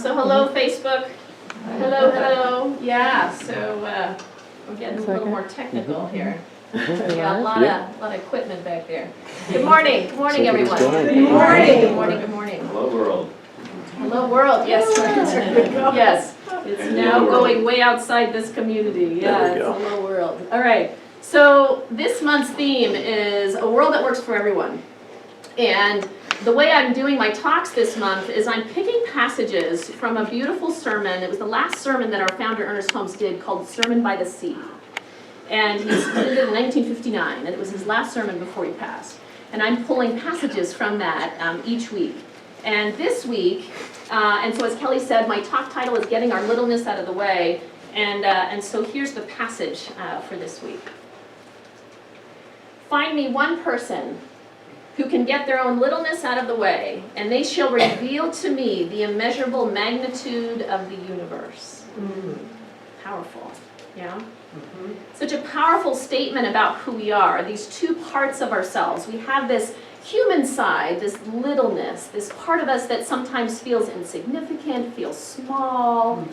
So hello, Facebook. Hello, hello. Yeah, so we're getting a little more technical here. We got a lot of equipment back there. Good morning, everyone. Good morning. Good morning. Hello, world. Hello, world. Yes, yes. It's now going way outside this community. Yeah, it's a hello, world. All right. So this month's theme is a world that works for everyone. And the way I'm doing my talks this month is I'm picking passages from a beautiful sermon. It was the last sermon that our founder Ernest Holmes did, called Sermon by the Sea. And he did it in 1959, and it was his last sermon before he passed. And I'm pulling passages from that each week. And this week, and so as Kelly said, my talk title is Getting Our Littleness Out of the Way. And so here's the passage for this week. Find me one person who can get their own littleness out of the way, and they shall reveal to me the immeasurable magnitude of the universe. Powerful, yeah? Such a powerful statement about who we are, these two parts of ourselves. We have this human side, this littleness, this part of us that sometimes feels insignificant, feels small,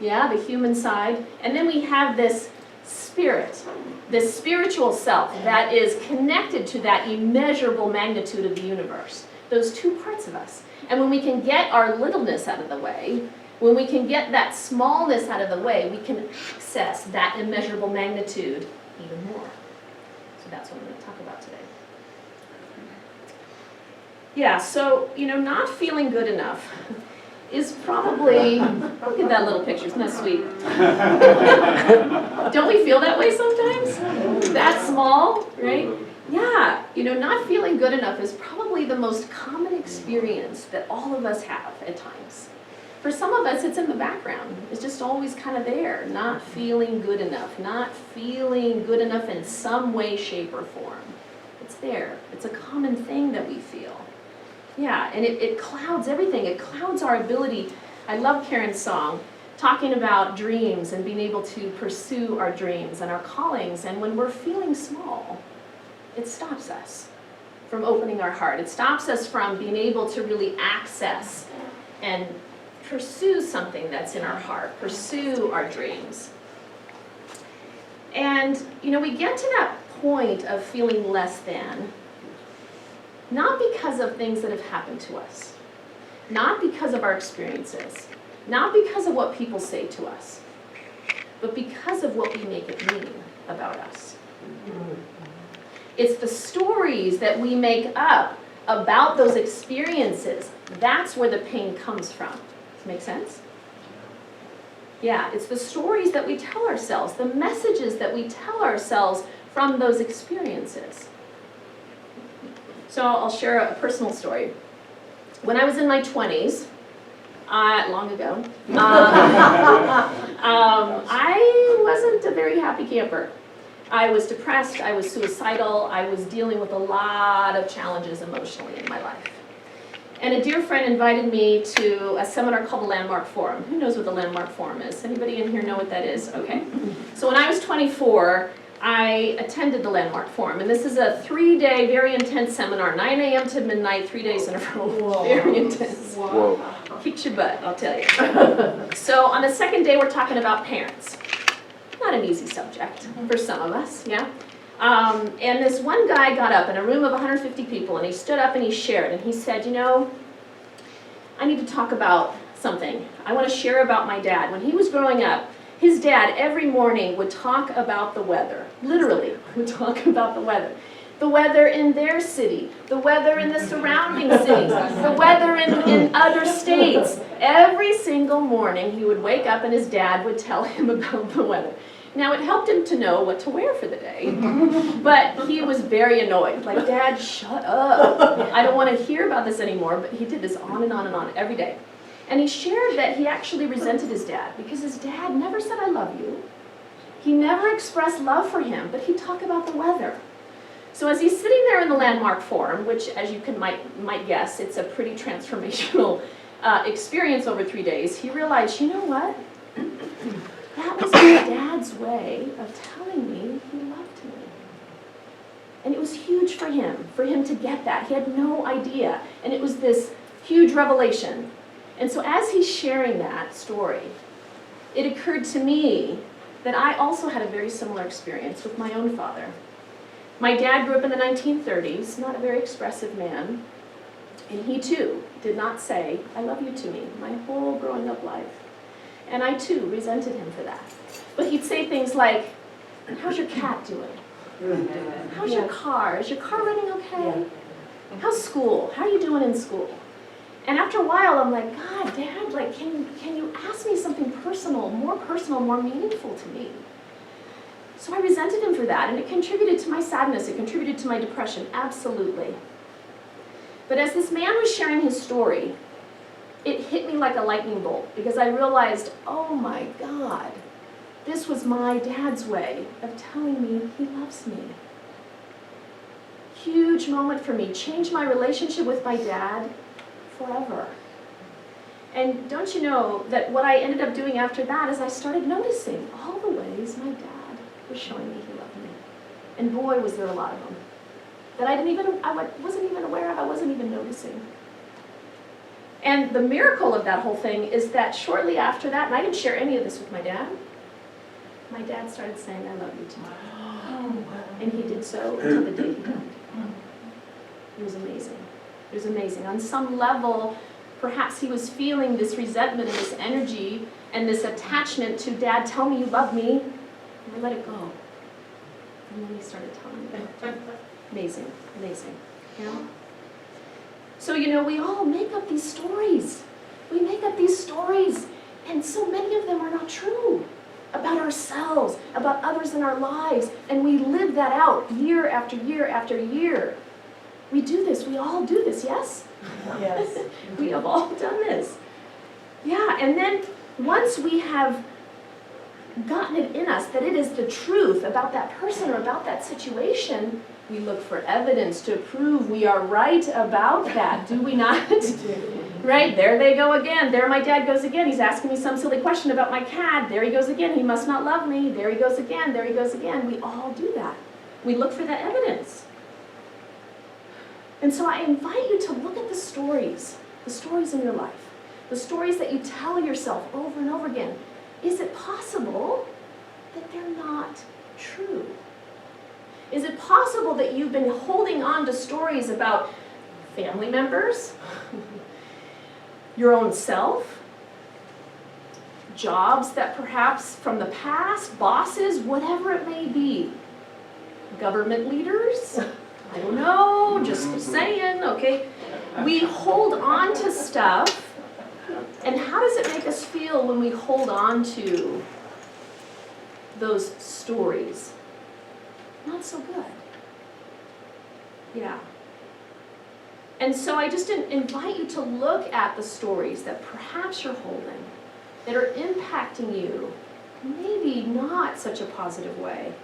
yeah, the human side. And then we have this spirit, this spiritual self that is connected to that immeasurable magnitude of the universe. Those two parts of us. And when we can get our littleness out of the way, when we can get that smallness out of the way, we can access that immeasurable magnitude even more. So that's what I'm going to talk about today. Yeah, so, not feeling good enough is probably, look at that little picture, isn't that sweet? Don't we feel that way sometimes? That small, right? Yeah, not feeling good enough is probably the most common experience that all of us have at times. For some of us, it's in the background. It's just always kind of there, not feeling good enough, not feeling good enough in some way, shape, or form. It's there. It's a common thing that we feel. Yeah, and it clouds everything. It clouds our ability. I love Karen's song, talking about dreams and being able to pursue our dreams and our callings. And when we're feeling small, it stops us from opening our heart. It stops us from being able to really access and pursue something that's in our heart, pursue our dreams. And, we get to that point of feeling less than, not because of things that have happened to us, not because of our experiences, not because of what people say to us, but because of what we make it mean about us. It's the stories that we make up about those experiences. That's where the pain comes from. Does that make sense? Yeah, it's the stories that we tell ourselves, the messages that we tell ourselves from those experiences. So I'll share a personal story. When I was in my 20s, long ago, I wasn't a very happy camper. I was depressed, I was suicidal, I was dealing with a lot of challenges emotionally in my life. And a dear friend invited me to a seminar called the Landmark Forum. Who knows what the Landmark Forum is? Anybody in here know what that is? Okay. So when I was 24, I attended the Landmark Forum, and this is a 3-day, very intense seminar, 9 a.m. to midnight, 3 days in a row. Whoa. Very intense. Whoa. Kicks your butt, I'll tell you. So on the second day, we're talking about parents. Not an easy subject for some of us, yeah? And this one guy got up in a room of 150 people, and he stood up and he shared, and he said, I need to talk about something. I want to share about my dad. When he was growing up, his dad every morning would talk about the weather, literally would talk about the weather. The weather in their city, the weather in the surrounding cities, the weather in other states. Every single morning he would wake up and his dad would tell him about the weather. Now it helped him to know what to wear for the day, but he was very annoyed. Like, Dad, shut up. I don't want to hear about this anymore, but he did this on and on and on every day. And he shared that he actually resented his dad because his dad never said, I love you. He never expressed love for him, but he'd talk about the weather. So as he's sitting there in the Landmark Forum, which as you might guess, it's a pretty transformational experience over 3 days, he realized, you know what? That was my dad's way of telling me he loved me. And it was huge for him to get that. He had no idea. And it was this huge revelation. And so as he's sharing that story, it occurred to me that I also had a very similar experience with my own father. My dad grew up in the 1930s, not a very expressive man, and he too did not say, "I love you" to me my whole growing up life. And I too resented him for that. But he'd say things like, "How's your cat doing? How's your car? Is your car running okay? How's school? How are you doing in school?" And after a while, I'm like, "God, Dad, like, can you ask me something personal, more meaningful to me?" So I resented him for that, and it contributed to my sadness. It contributed to my depression, absolutely. But as this man was sharing his story, it hit me like a lightning bolt, because I realized, oh my God, this was my dad's way of telling me he loves me. Huge moment for me, changed my relationship with my dad forever. And don't you know that what I ended up doing after that is I started noticing all the ways my dad was showing me he loved me. And boy, was there a lot of them that I wasn't even aware of, I wasn't even noticing. And the miracle of that whole thing is that shortly after that, and I didn't share any of this with my dad started saying, "I love you" to me. And he did so until the day he died. It was amazing. It was amazing. On some level, perhaps he was feeling this resentment and this energy and this attachment to, "Dad, tell me you love me." And I let it go. And then he started telling me. Amazing, amazing. You know? So, we all make up these stories. We make up these stories, and so many of them are not true. About ourselves, about others in our lives, and we live that out year after year after year. We do this, we all do this, yes? Yes. We have all done this. Yeah, and then once we have gotten it in us that it is the truth about that person or about that situation, we look for evidence to prove we are right about that, do we not? Right, there they go again. There my dad goes again. He's asking me some silly question about my cat. There he goes again. He must not love me. There he goes again. There he goes again. We all do that. We look for that evidence. And so I invite you to look at the stories in your life, the stories that you tell yourself over and over again. Is it possible that they're not true? Is it possible that you've been holding on to stories about family members, your own self, jobs that perhaps from the past, bosses, whatever it may be, government leaders? I don't know, just saying, okay? We hold on to stuff, and how does it make us feel when we hold on to those stories? Not so good. Yeah. And so I just invite you to look at the stories that perhaps you're holding, that are impacting you, maybe not such a positive way.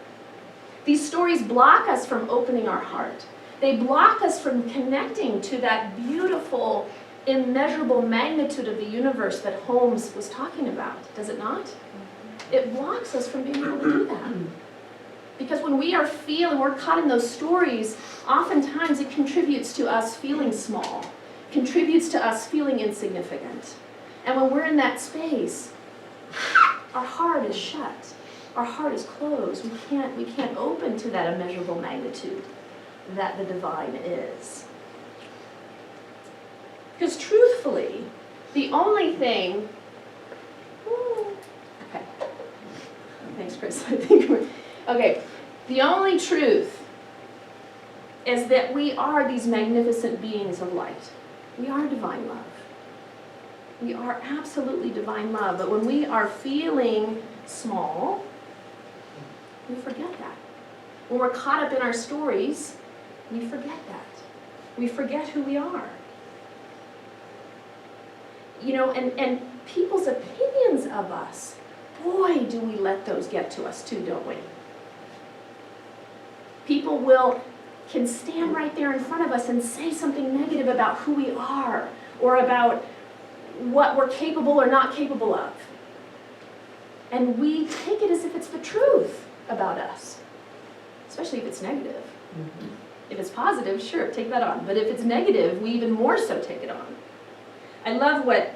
These stories block us from opening our heart. They block us from connecting to that beautiful, immeasurable magnitude of the universe that Holmes was talking about, does it not? It blocks us from being able to do that. Because when we are we're caught in those stories, oftentimes it contributes to us feeling small, contributes to us feeling insignificant. And when we're in that space, our heart is shut. Our heart is closed. We can't open to that immeasurable magnitude that the divine is. Because truthfully, the only thing, okay, thanks Chris, I think okay, the only truth is that we are these magnificent beings of light. We are divine love. We are absolutely divine love, but when we are feeling small, we forget that. When we're caught up in our stories, we forget that. We forget who we are. And people's opinions of us, boy, do we let those get to us too, don't we? People can stand right there in front of us and say something negative about who we are or about what we're capable or not capable of. And we take it as if it's the truth about us, especially if it's negative. Mm-hmm. If it's positive, sure, take that on. But if it's negative, we even more so take it on. I love what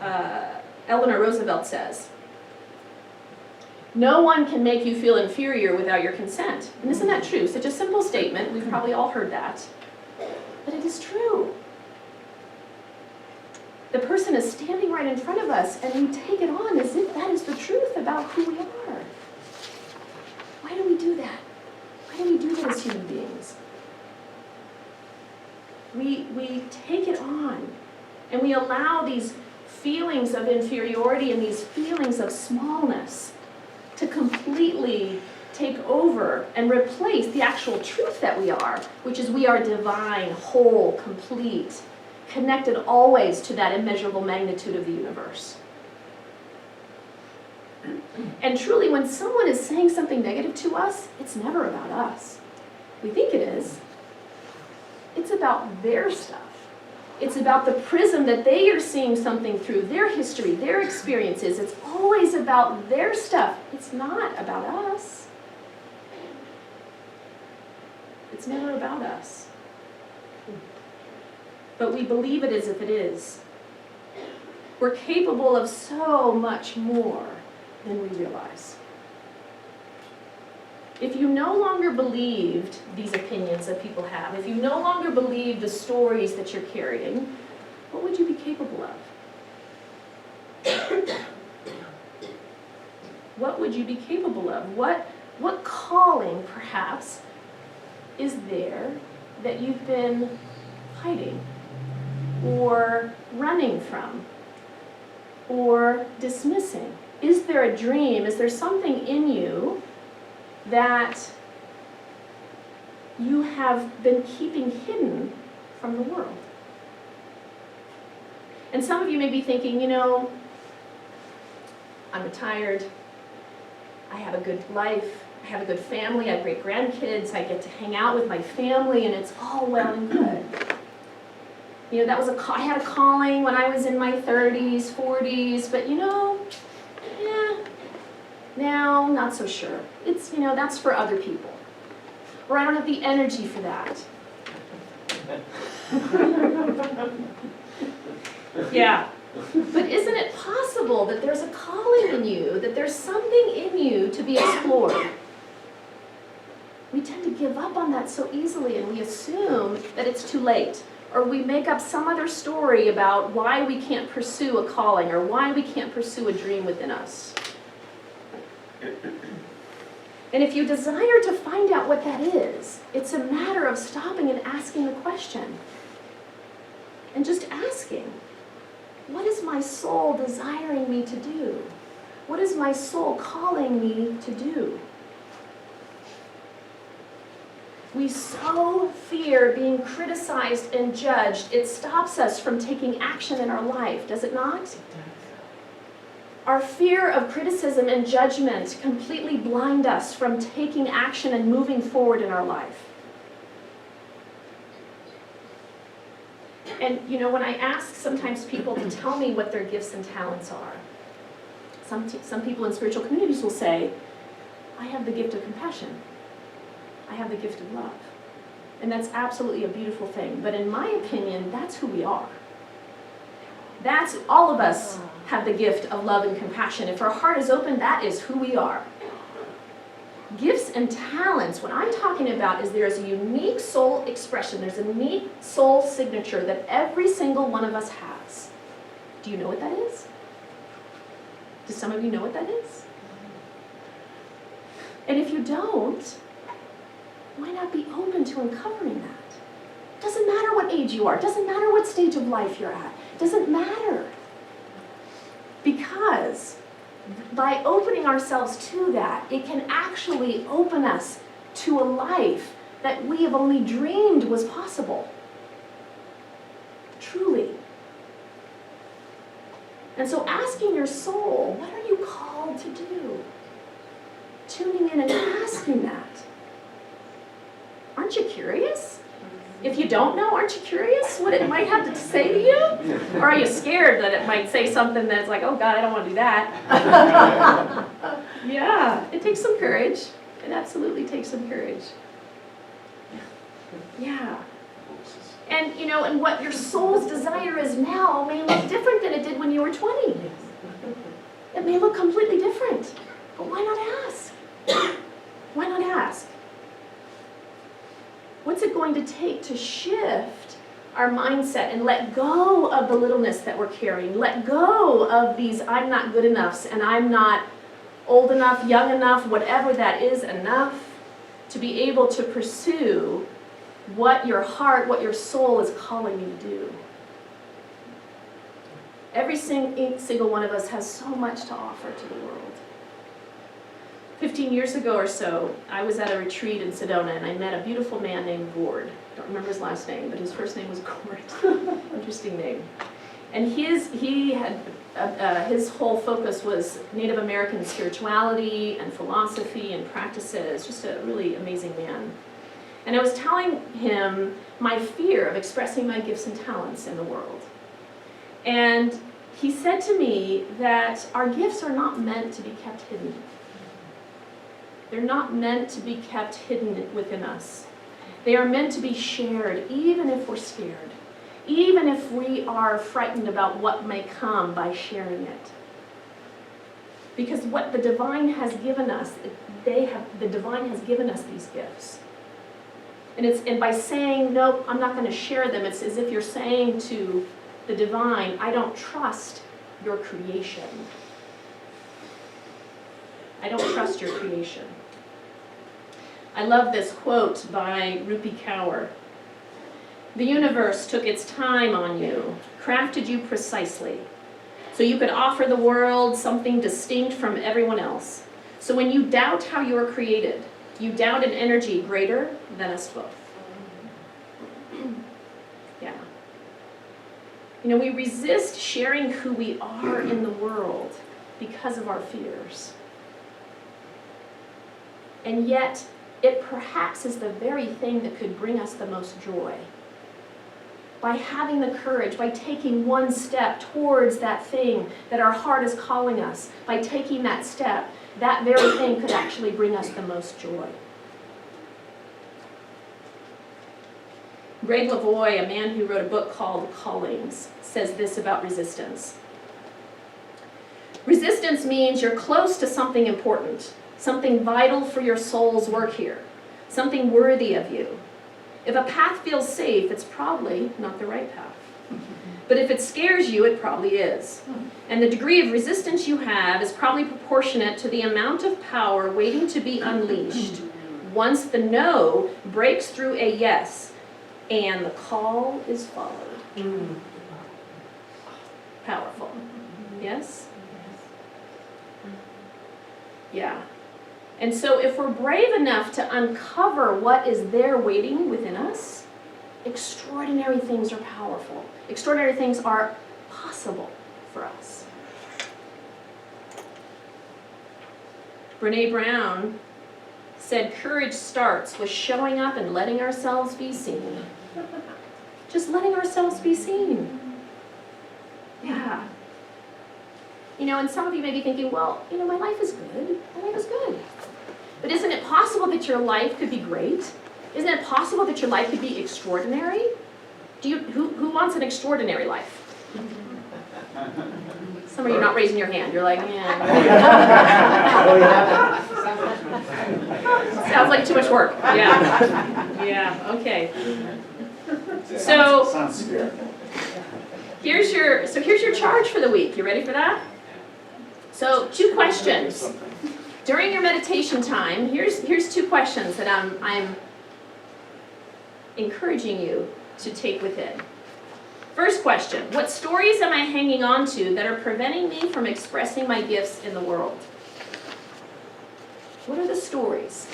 Eleanor Roosevelt says, "No one can make you feel inferior without your consent." And isn't that true? Such a simple statement. We've probably all heard that. But it is true. The person is standing right in front of us, and we take it on as if that is the truth about who we are. Why do we do that? Why do we do that as human beings? We take it on, and we allow these feelings of inferiority and these feelings of smallness to completely take over and replace the actual truth that we are, which is we are divine, whole, complete, connected always to that immeasurable magnitude of the universe. And truly, when someone is saying something negative to us, it's never about us. We think it is. It's about their stuff. It's about the prism that they are seeing something through, their history, their experiences. It's always about their stuff. It's not about us. It's never about us. But we believe it as if it is. We're capable of so much more than we realize. If you no longer believed these opinions that people have, if you no longer believe the stories that you're carrying, what would you be capable of? What would you be capable of? What calling, perhaps, is there that you've been hiding or running from or dismissing? Is there a dream? Is there something in you that you have been keeping hidden from the world? And some of you may be thinking, I'm retired, I have a good life, I have a good family, I have great grandkids, I get to hang out with my family, and it's all well and good. I had a calling when I was in my 30s, 40s, but now, not so sure. It's, that's for other people. Or I don't have the energy for that. Yeah. But isn't it possible that there's a calling in you, that there's something in you to be explored? We tend to give up on that so easily, and we assume that it's too late. Or we make up some other story about why we can't pursue a calling, or why we can't pursue a dream within us. And if you desire to find out what that is, it's a matter of stopping and asking the question. And just asking, what is my soul desiring me to do? What is my soul calling me to do? We so fear being criticized and judged, it stops us from taking action in our life, does it not? Our fear of criticism and judgment completely blind us from taking action and moving forward in our life. And when I ask sometimes people to tell me what their gifts and talents are, some people in spiritual communities will say, I have the gift of compassion. I have the gift of love. And that's absolutely a beautiful thing. But in my opinion, that's who we are. All of us have the gift of love and compassion. If our heart is open, that is who we are. Gifts and talents, what I'm talking about is there's a unique soul expression, there's a unique soul signature that every single one of us has. Do you know what that is? Do some of you know what that is? And if you don't, why not be open to uncovering that? Doesn't matter what age you are, doesn't matter what stage of life you're at, doesn't matter. Because by opening ourselves to that, it can actually open us to a life that we have only dreamed was possible. Truly. And so asking your soul, what are you called to do? Tuning in and asking that. Aren't you curious? If you don't know, aren't you curious what it might have to say to you? Or are you scared that it might say something that's like, oh God, I don't want to do that? Yeah, it takes some courage. It absolutely takes some courage. Yeah. And, you know, and what your soul's desire is now may look different than it did when you were 20. It may look completely different. But why not ask? Why not ask? What's it going to take to shift our mindset and let go of the littleness that we're carrying? Let go of these I'm not good enoughs and I'm not old enough, young enough, whatever that is enough, to be able to pursue what your heart, what your soul is calling you to do. Every single one of us has so much to offer to the world. 15 years ago or so, I was at a retreat in Sedona, and I met a beautiful man named Gord. I don't remember his last name, but his first name was Gord. Interesting name. And his whole focus was Native American spirituality and philosophy and practices. Just a really amazing man. And I was telling him my fear of expressing my gifts and talents in the world. And he said to me that our gifts are not meant to be kept hidden. They're not meant to be kept hidden within us. They are meant to be shared, even if we're scared, even if we are frightened about what may come by sharing it. Because what the divine has given us, the divine has given us these gifts. And by saying, nope, I'm not going to share them, it's as if you're saying to the divine, I don't trust your creation. I don't trust your creation. I love this quote by Rupi Kaur. The universe took its time on you, crafted you precisely, so you could offer the world something distinct from everyone else. So when you doubt how you are created, you doubt an energy greater than us both. Yeah. You know, we resist sharing who we are in the world because of our fears. And yet, it perhaps is the very thing that could bring us the most joy. By having the courage, by taking one step towards that thing that our heart is calling us, by taking that step, that very thing could actually bring us the most joy. Greg Lavoie, a man who wrote a book called Callings, says this about resistance. Resistance means you're close to something important, something vital for your soul's work here, something worthy of you. If a path feels safe, it's probably not the right path. But if it scares you, it probably is. And the degree of resistance you have is probably proportionate to the amount of power waiting to be unleashed once the no breaks through a yes and the call is followed. Powerful. Yes? Yeah. And so if we're brave enough to uncover what is there waiting within us, extraordinary things are powerful. Extraordinary things are possible for us. Brene Brown said courage starts with showing up and letting ourselves be seen. Just letting ourselves be seen. Yeah. You know, and some of you may be thinking, well, you know, my life is good. My life is good. But isn't it possible that your life could be great? Isn't it possible that your life could be extraordinary? Who wants an extraordinary life? Some of you are not raising your hand. You're like, yeah. Sounds like too much work. Yeah. Yeah, okay. So here's your charge for the week. You ready for that? So 2 questions. During your meditation time, here's 2 questions that I'm encouraging you to take within. First question, what stories am I hanging on to that are preventing me from expressing my gifts in the world? What are the stories?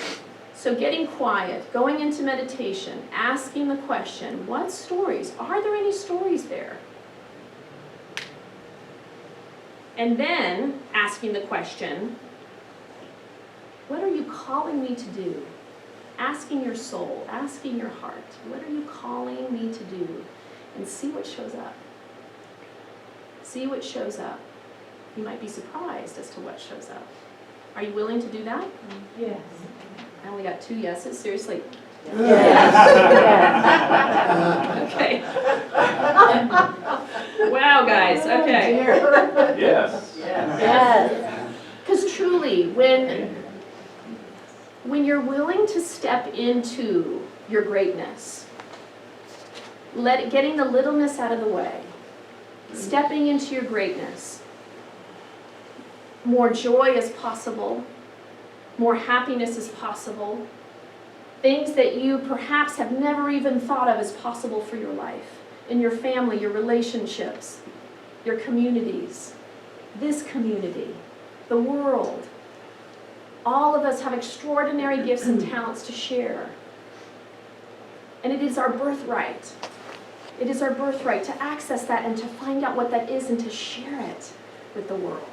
So getting quiet, going into meditation, asking the question, what stories? Are there any stories there? And then asking the question, what are you calling me to do? Asking your soul, asking your heart, what are you calling me to do? And see what shows up. See what shows up. You might be surprised as to what shows up. Are you willing to do that? Yes. I only got 2 yeses, seriously. Okay. Wow, guys, okay. Yes. Yes. Because truly, when you're willing to step into your greatness, getting the littleness out of the way, stepping into your greatness, more joy is possible, more happiness is possible, things that you perhaps have never even thought of as possible for your life, in your family, your relationships, your communities, this community, the world. All of us have extraordinary gifts and talents to share. And it is our birthright. It is our birthright to access that and to find out what that is and to share it with the world.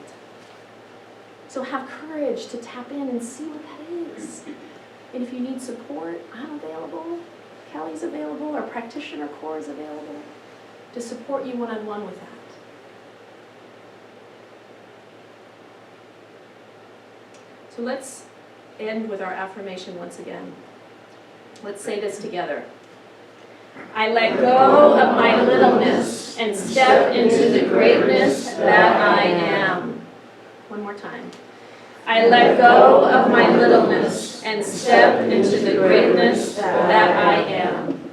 So have courage to tap in and see what that is. And if you need support, I'm available. Kelly's available. Our practitioner core is available to support you one-on-one with that. So let's end with our affirmation once again. Let's say this together. I let go of my littleness and step into the greatness that I am. One more time. I let go of my littleness and step into the greatness that I am.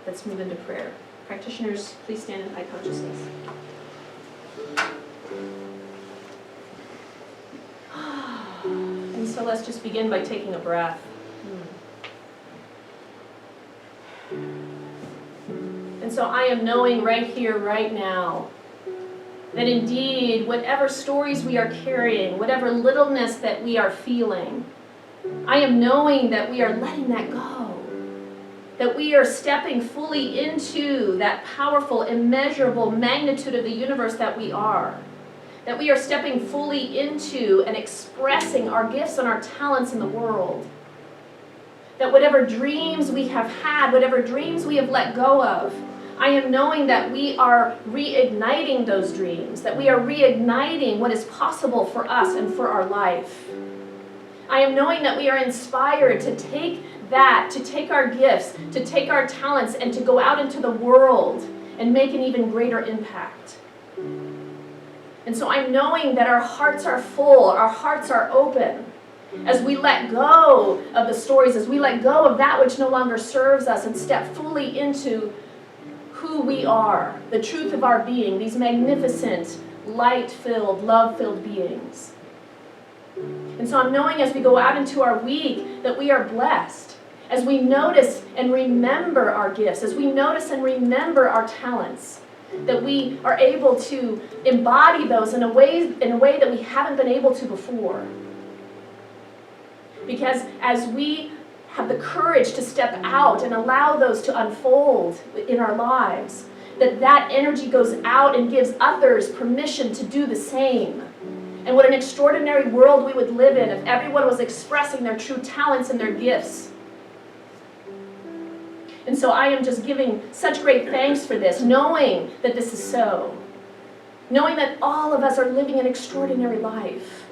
Let's move into prayer. Practitioners, please stand in high consciousness. And so let's just begin by taking a breath. And so I am knowing right here, right now, that indeed, whatever stories we are carrying, whatever littleness that we are feeling, I am knowing that we are letting that go. That we are stepping fully into that powerful, immeasurable magnitude of the universe that we are. That we are stepping fully into and expressing our gifts and our talents in the world. That whatever dreams we have had, whatever dreams we have let go of, I am knowing that we are reigniting those dreams, that we are reigniting what is possible for us and for our life. I am knowing that we are inspired to take that, to take our gifts, to take our talents, and to go out into the world and make an even greater impact. And so I'm knowing that our hearts are full, our hearts are open. As we let go of the stories, as we let go of that which no longer serves us and step fully into who we are, the truth of our being, these magnificent, light-filled, love-filled beings. And so I'm knowing as we go out into our week that we are blessed, as we notice and remember our gifts, as we notice and remember our talents, that we are able to embody those in a way that we haven't been able to before. Because as we have the courage to step out and allow those to unfold in our lives, that energy goes out and gives others permission to do the same. And what an extraordinary world we would live in if everyone was expressing their true talents and their gifts. And so I am just giving such great thanks for this, knowing that this is so. Knowing that all of us are living an extraordinary life,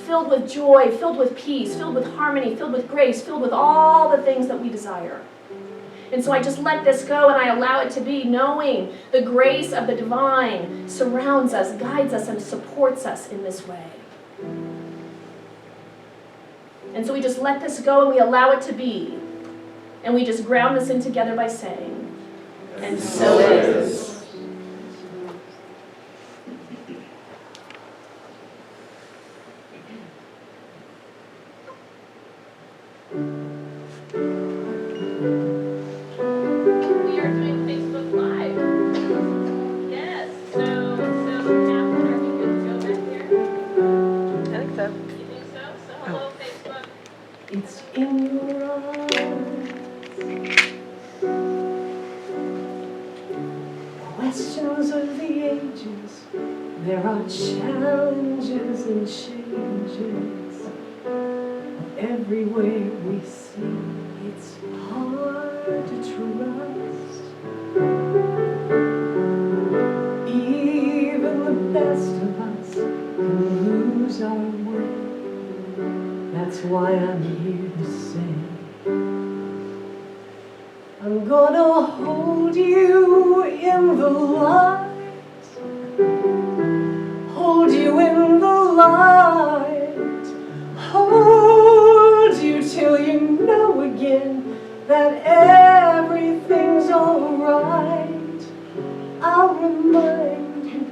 filled with joy, filled with peace, filled with harmony, filled with grace, filled with all the things that we desire. And so I just let this go and I allow it to be, knowing the grace of the divine surrounds us, guides us, and supports us in this way. And so we just let this go and we allow it to be. And we just ground this in together by saying, and so it is. It's in your eyes. Questions of the ages. There are challenges and changes. Every way we see, it's hard to trust. Even the best of us can lose our way. That's why I'm here to say in the light. Hold you in the light. Hold you till you know again that everything's alright. I'll remind you,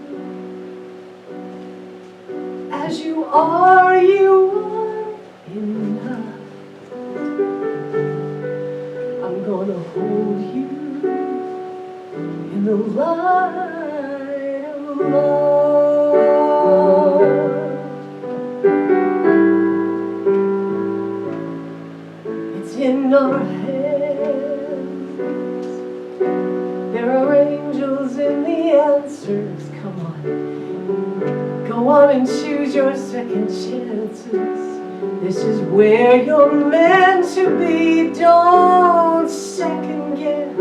as you are enough. I'm gonna hold you in the light of love. It's in our hands. There are angels in the answers. Come on. Go on and choose your second chances. This is where you're meant to be. Don't second guess.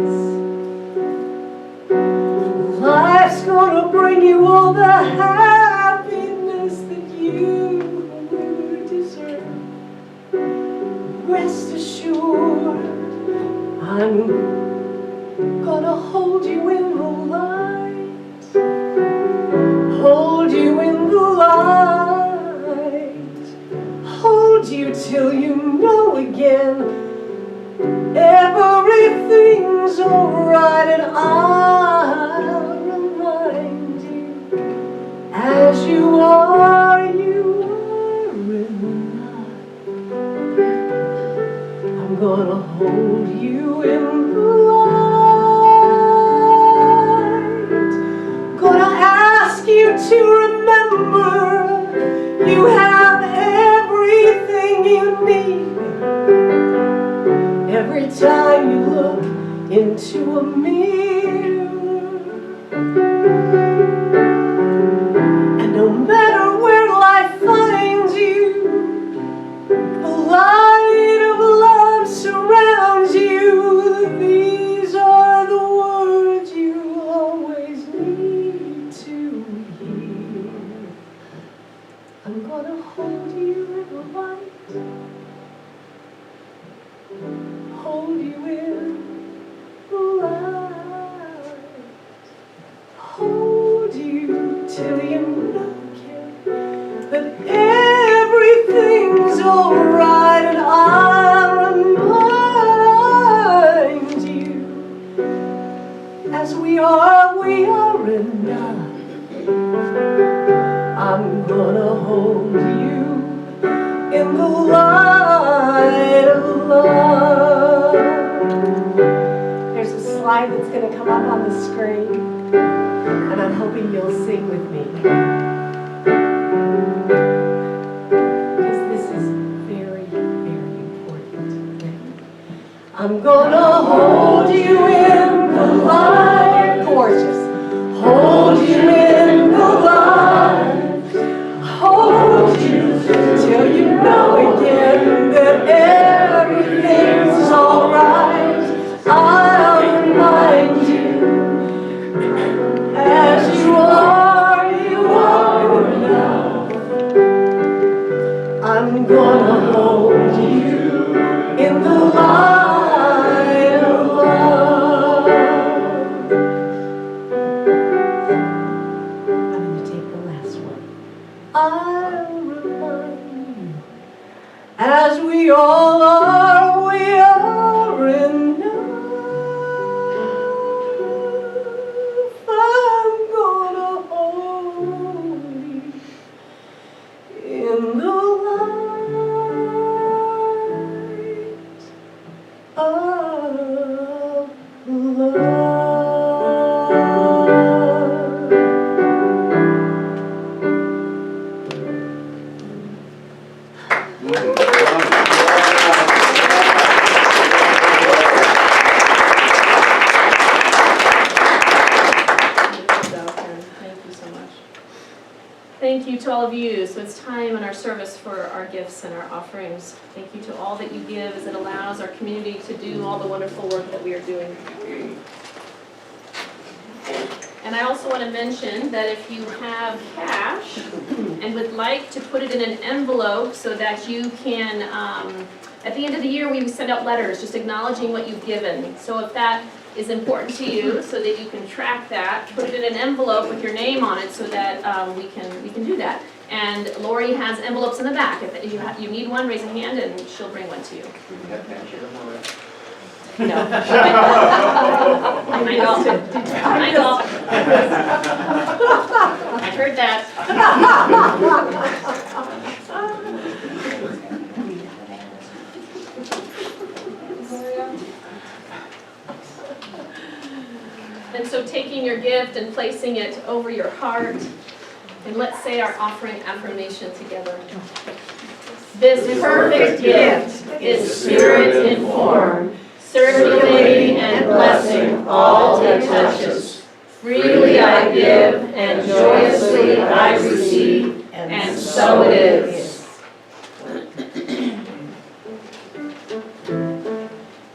Life's gonna bring you all the happiness that you deserve. Rest assured, I'm gonna hold you in the light. Hold you in the light. Hold you till you know again everything's alright, and I'll remind you, as you are enough. I'm gonna hold you in the light. Gonna ask you to remember you have everything you need. Every time you look into a mirror, and no matter where life finds you, the light of love surrounds you. These are the words you always need to hear. I'm gonna hold you in the light. Hold you in the light. Hold you till you know that everything's alright, and I'll remind you, as we are enough. I'm gonna hold you in the light of love. There's a slide that's going to come up on the screen, and I'm hoping you'll sing with me, because this is very, very important. I'm gonna hold you in the light. Gorgeous. Hold you in the light. Hold you till you know again that everything's alright. I'll remind you, as you are enough. I'm gonna hold you in the light of love. I'm gonna take the last one. I'll remind you, as we all are enough. I'm gonna hold you in the light of love. Thank you to all of you. So it's time in our service for our gifts and our offerings. Thank you to all that you give, as it allows our community to do all the wonderful work that we are doing. And I also want to mention that if you have cash and would like to put it in an envelope so that you can, at the end of the year, we send out letters just acknowledging what you've given. So if that is important to you so that you can track that. Put it in an envelope with your name on it so that we can do that. And Lori has envelopes in the back. If you need one, raise a hand and she'll bring one to you. No. I know. I heard that. And so taking your gift and placing it over your heart, and let's say our offering affirmation together. This perfect gift is spirit informed, circulating and blessing all it touches. Freely I give and joyously I receive, and so it is.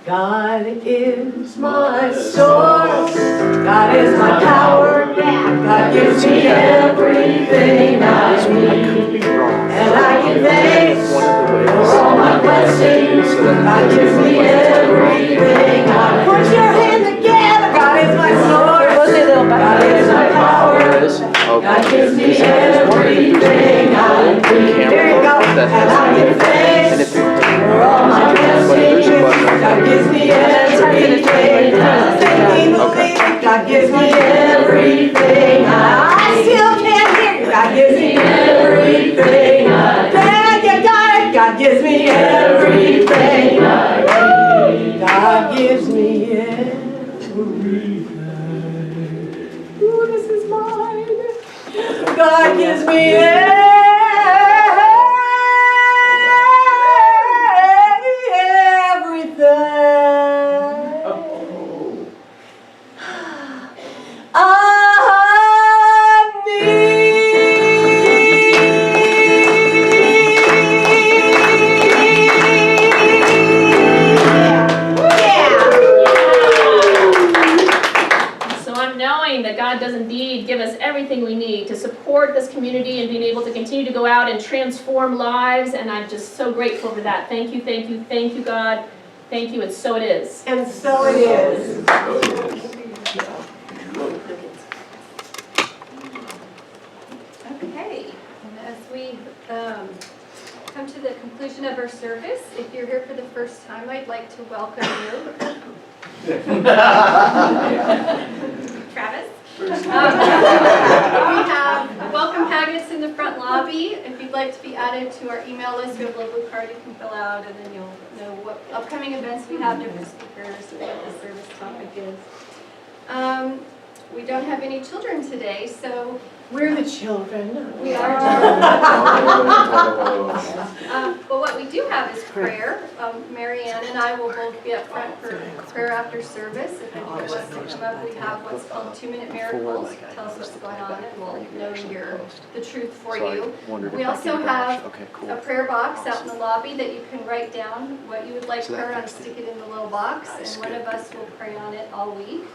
God is my source, God is my power, God gives me everything I need, and I give thanks for all my blessings, God gives me everything I need. Put your hand together, God is my source, God is my power, God gives me everything I need. Here you go, and I give thanks for all my blessings, God gives me everything I need. God gives me everything I still can't hear you. God gives me everything I need. You got it. God gives me everything I need. God gives me everything. Ooh, this is mine. God gives me everything. That God does indeed give us everything we need to support this community and being able to continue to go out and transform lives, and I'm just so grateful for that. Thank you, thank you, thank you, God. Thank you, and so it is. And so it is. Okay, and as we come to the conclusion of our service, if you're here for the first time, I'd like to welcome you. Travis. We have welcome packets in the front lobby. If you'd like to be added to our email list, we have a little blue card you can fill out, and then you'll know what upcoming events we have, different speakers, what the service topic is. We don't have any children today, so we're the children. We are. But what we do have is prayer. Mary Ann and I will both be up front for prayer after service. If anyone wants to come up, we have what's called 2-minute miracles. Tell us what's going on, and we'll know the truth for you. We also have a prayer box out in the lobby that you can write down what you would like prayer on, stick it in the little box, and one of us will pray on it all week.